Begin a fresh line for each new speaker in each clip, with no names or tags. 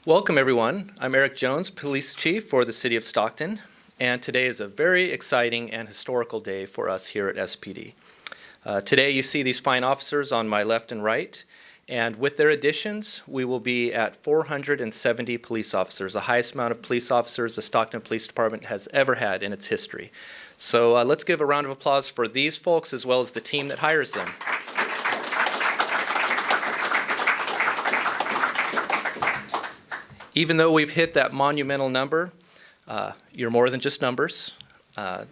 Welcome everyone. I'm Eric Jones, Police Chief for the City of Stockton, and today is a very exciting and historical day for us here at SPD. Today you see these fine officers on my left and right, and with their additions we will be at 470 police officers, the highest amount of police officers the Stockton Police Department has ever had in its history. So let's give a round of applause for these folks as well as the team that hires them. Even though we've hit that monumental number, you're more than just numbers.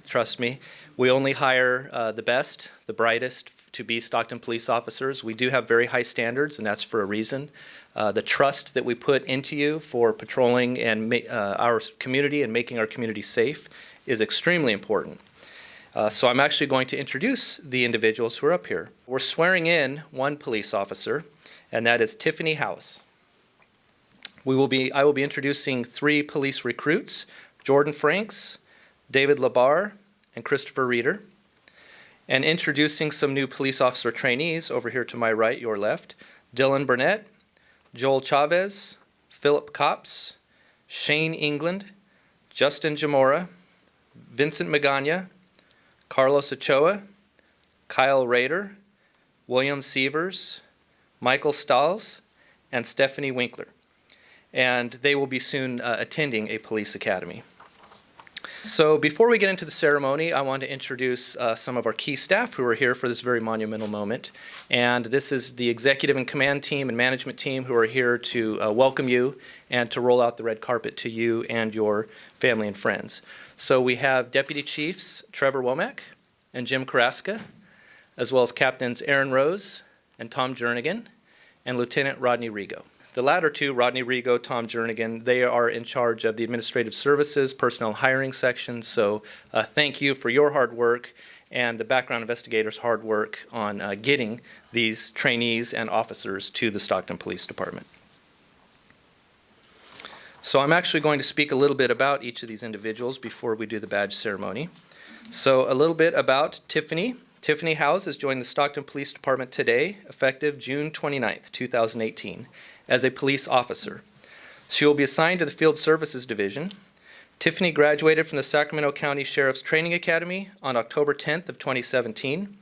Trust me. We only hire the best, the brightest to be Stockton police officers. We do have very high standards, and that's for a reason. The trust that we put into you for patrolling and our community and making our community safe is extremely important. So I'm actually going to introduce the individuals who are up here. We're swearing in one police officer, and that is Tiffany House. I will be introducing 3 police recruits, Jordan Franks, David Labar, and Christopher Reeder, and introducing some new police officer trainees over here to my right, your left, Dylan Burnett, Joel Chavez, Philip Copps, Shane England, Justin Jamora, Vincent Magana, Carlos Ochoa, Kyle Rader, William Sievers, Michael Stahls, and Stephanie Winkler. And they will be soon attending a police academy. So before we get into the ceremony, I want to introduce some of our key staff who are here for this very monumental moment. And this is the executive and command team and management team who are here to welcome you and to roll out the red carpet to you and your family and friends. So we have Deputy Chiefs Trevor Womack and Jim Karaska, as well as Captains Aaron Rose and Tom Jernigan, and Lieutenant Rodney Rigo. The latter two, Rodney Rigo, Tom Jernigan, they are in charge of the administrative services, personnel hiring section. So thank you for your hard work and the background investigators' hard work on getting these trainees and officers to the Stockton Police Department. So I'm actually going to speak a little bit about each of these individuals before we do the badge ceremony. So a little bit about Tiffany. Tiffany House has joined the Stockton Police Department today, effective June 29th, 2018. As a police officer. She will be assigned to the Field Services Division. Tiffany graduated from the Sacramento County Sheriff's Training Academy on October 10th of 2017.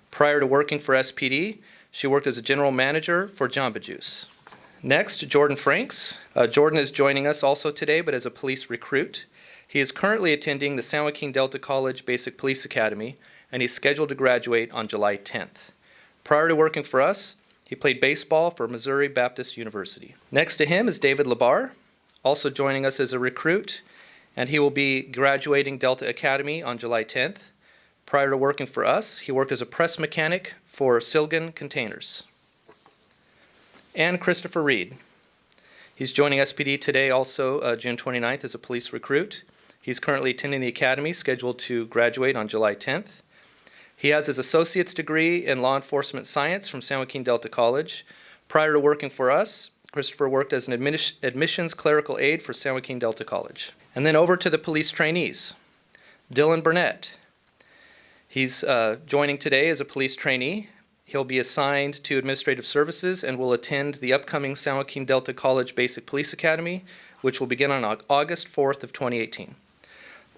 Prior to working for SPD, she worked as a general manager for Jamba Juice. Next, Jordan Franks. Jordan is joining us also today, but as a police recruit. He is currently attending the San Joaquin Delta College Basic Police Academy, and he's scheduled to graduate on July 10th. Prior to working for us, he played baseball for Missouri Baptist University. Next to him is David Labar, also joining us as a recruit, and he will be graduating Delta Academy on July 10th. Prior to working for us, he worked as a press mechanic for Silgan Containers. And Christopher Reed. He's joining SPD today also June 29th as a police recruit. He's currently attending the academy, scheduled to graduate on July 10th. He has his associate's degree in law enforcement science from San Joaquin Delta College. Prior to working for us, Christopher worked as an admissions clerical aide for San Joaquin Delta College. And then over to the police trainees. Dylan Burnett. He's joining today as a police trainee. He'll be assigned to administrative services and will attend the upcoming San Joaquin Delta College Basic Police Academy, which will begin on August 4th of 2018.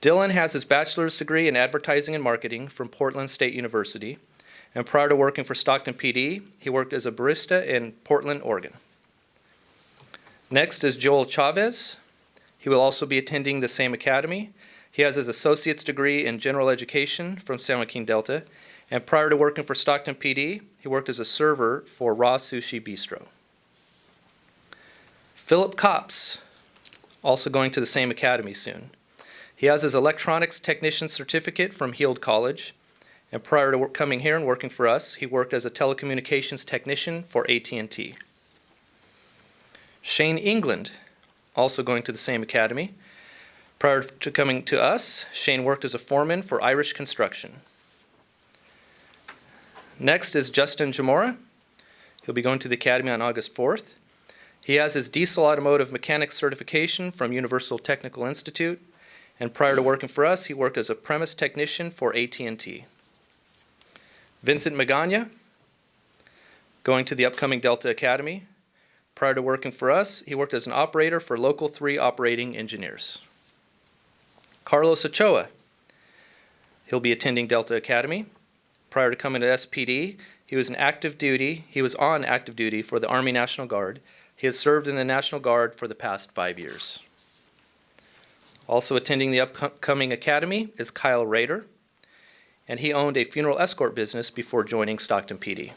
Dylan has his bachelor's degree in advertising and marketing from Portland State University, and prior to working for Stockton PD, he worked as a barista in Portland, Oregon. Next is Joel Chavez. He will also be attending the same academy. He has his associate's degree in general education from San Joaquin Delta, and prior to working for Stockton PD, he worked as a server for Raw Sushi Bistro. Philip Copps, also going to the same academy soon. He has his electronics technician certificate from Heald College, and prior to coming here and working for us, he worked as a telecommunications technician for AT&T. Shane England, also going to the same academy. Prior to coming to us, Shane worked as a foreman for Irish Construction. Next is Justin Jamora. He'll be going to the academy on August 4th. He has his diesel automotive mechanics certification from Universal Technical Institute. And prior to working for us, he worked as a premise technician for AT&T. Vincent Magana, going to the upcoming Delta Academy. Prior to working for us, he worked as an operator for Local 3 operating engineers. Carlos Ochoa. He'll be attending Delta Academy. Prior to coming to SPD, he was on active duty for the Army National Guard. He has served in the National Guard for the past 5 years. Also attending the upcoming academy is Kyle Rader, and he owned a funeral escort business before joining Stockton PD.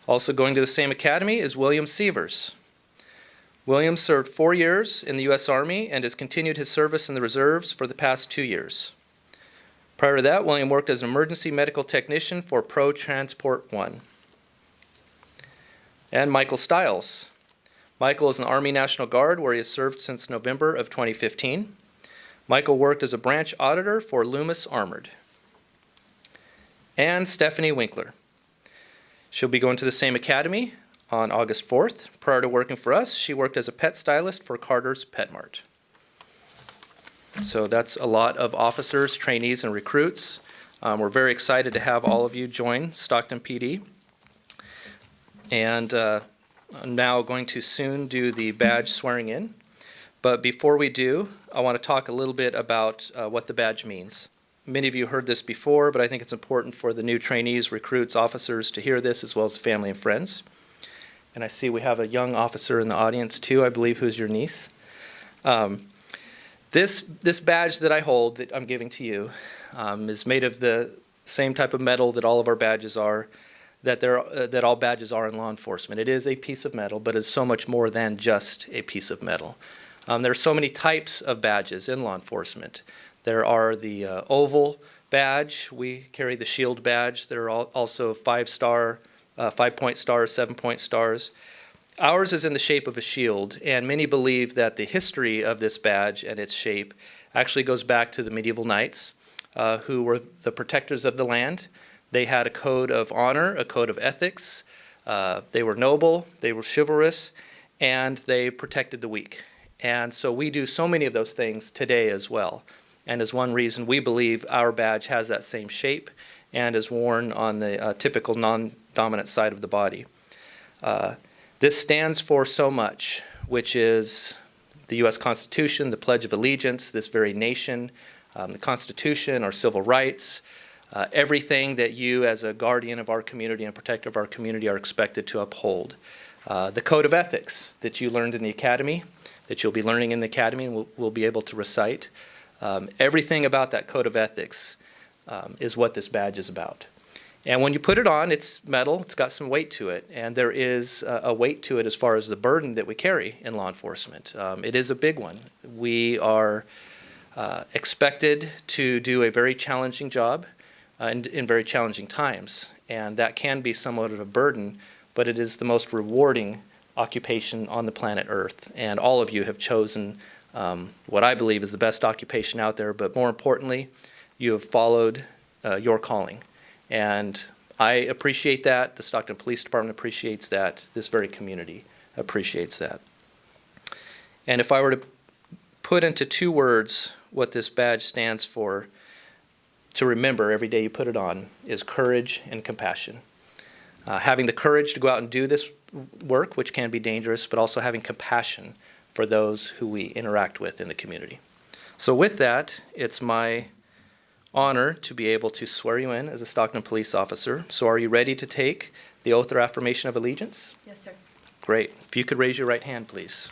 Also going to the same academy is William Sievers. William served 4 years in the U.S. Army and has continued his service in the reserves for the past 2 years. Prior to that, William worked as an emergency medical technician for Pro Transport One. And Michael Stiles. Michael is in the Army National Guard, where he has served since November of 2015. Michael worked as a branch auditor for Loomis Armored. And Stephanie Winkler. She'll be going to the same academy on August 4th. Prior to working for us, she worked as a pet stylist for Carter's Pet Mart. So that's a lot of officers, trainees, and recruits. We're very excited to have all of you join Stockton PD. And I'm now going to soon do the badge swearing in. But before we do, I want to talk a little bit about what the badge means. Many of you heard this before, but I think it's important for the new trainees, recruits, officers to hear this, as well as family and friends. And I see we have a young officer in the audience too, I believe, who's your niece. This badge that I hold, that I'm giving to you, is made of the same type of metal that all of our badges are, that all badges are in law enforcement. It is a piece of metal, but it's so much more than just a piece of metal. There are so many types of badges in law enforcement. There are the oval badge. We carry the shield badge. There are also 5-star, 5-point stars, 7-point stars. Ours is in the shape of a shield, and many believe that the history of this badge and its shape actually goes back to the medieval knights, who were the protectors of the land. They had a code of honor, a code of ethics. They were noble, they were chivalrous, and they protected the weak. And so we do so many of those things today as well. And as one reason, we believe our badge has that same shape and is worn on the typical non-dominant side of the body. This stands for so much, which is the U.S. Constitution, the Pledge of Allegiance, this very nation, the Constitution, our civil rights, everything that you as a guardian of our community and protector of our community are expected to uphold. The Code of Ethics that you learned in the academy, that you'll be learning in the academy and will be able to recite. Everything about that Code of Ethics is what this badge is about. And when you put it on, it's metal, it's got some weight to it, and there is a weight to it as far as the burden that we carry in law enforcement. It is a big one. We are expected to do a very challenging job in very challenging times, and that can be somewhat of a burden, but it is the most rewarding occupation on the planet Earth, and all of you have chosen what I believe is the best occupation out there, but more importantly, you have followed your calling. And I appreciate that, the Stockton Police Department appreciates that, this very community appreciates that. And if I were to put into 2 words what this badge stands for, to remember every day you put it on, is courage and compassion. Having the courage to go out and do this work, which can be dangerous, but also having compassion for those who we interact with in the community. So with that, it's my honor to be able to swear you in as a Stockton police officer. So are you ready to take the oath or affirmation of allegiance?
Yes, sir.
Great. If you could raise your right hand, please.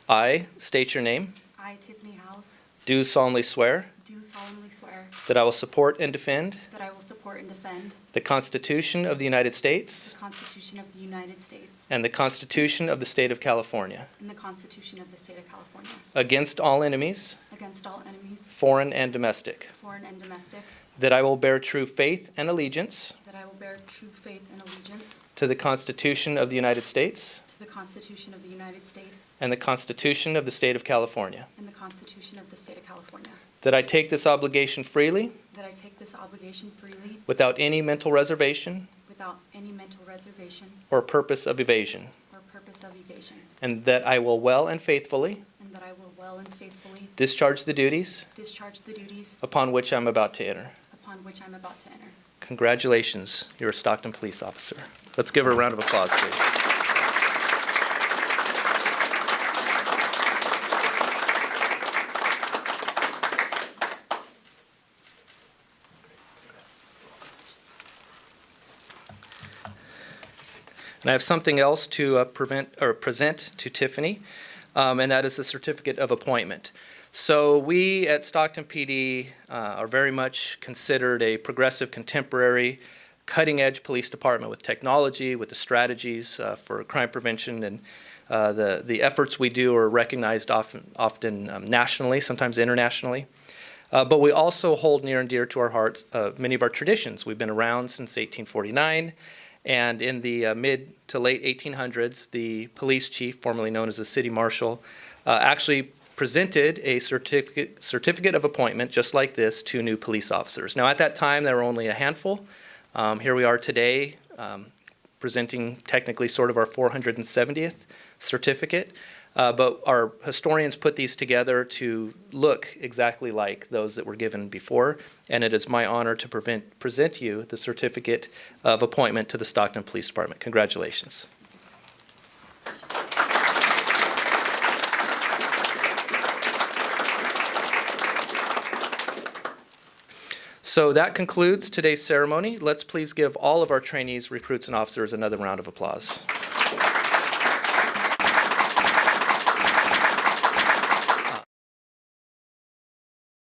I state your name.
I, Tiffany House,
Do solemnly swear
do solemnly swear
that I will support and defend
that I will support and defend
the Constitution of the United States
the Constitution of the United States
and the Constitution of the State of California
and the Constitution of the State of California
against all enemies,
against all enemies,
foreign and domestic,
foreign and domestic,
that I will bear true faith and allegiance
that I will bear true faith and allegiance
to the Constitution of the United States
to the Constitution of the United States
and the Constitution of the State of California,
and the Constitution of the State of California,
that I take this obligation freely
that I take this obligation freely
without any mental reservation
without any mental reservation
or purpose of evasion,
or purpose of evasion,
and that I will well and faithfully
and that I will well and faithfully
discharge the duties
discharge the duties
upon which I'm about to enter.
upon which I'm about to enter.
Congratulations, you're a Stockton police officer. Let's give her a round of applause, please. And I have something else to present to Tiffany, and that is the certificate of appointment. So we at Stockton PD are very much considered a progressive, contemporary, cutting-edge police department with technology, with the strategies for crime prevention, and the efforts we do are recognized often nationally, sometimes internationally. But we also hold near and dear to our hearts many of our traditions. We've been around since 1849. And in the mid to late 1800s, the police chief, formerly known as the city marshal, actually presented a certificate of appointment just like this to new police officers. Now, at that time, there were only a handful. Here we are today, presenting technically sort of our 470th certificate. But our historians put these together to look exactly like those that were given before, and it is my honor to present you the certificate of appointment to the Stockton Police Department. Congratulations. So that concludes today's ceremony. Let's please give all of our trainees, recruits, and officers another round of applause.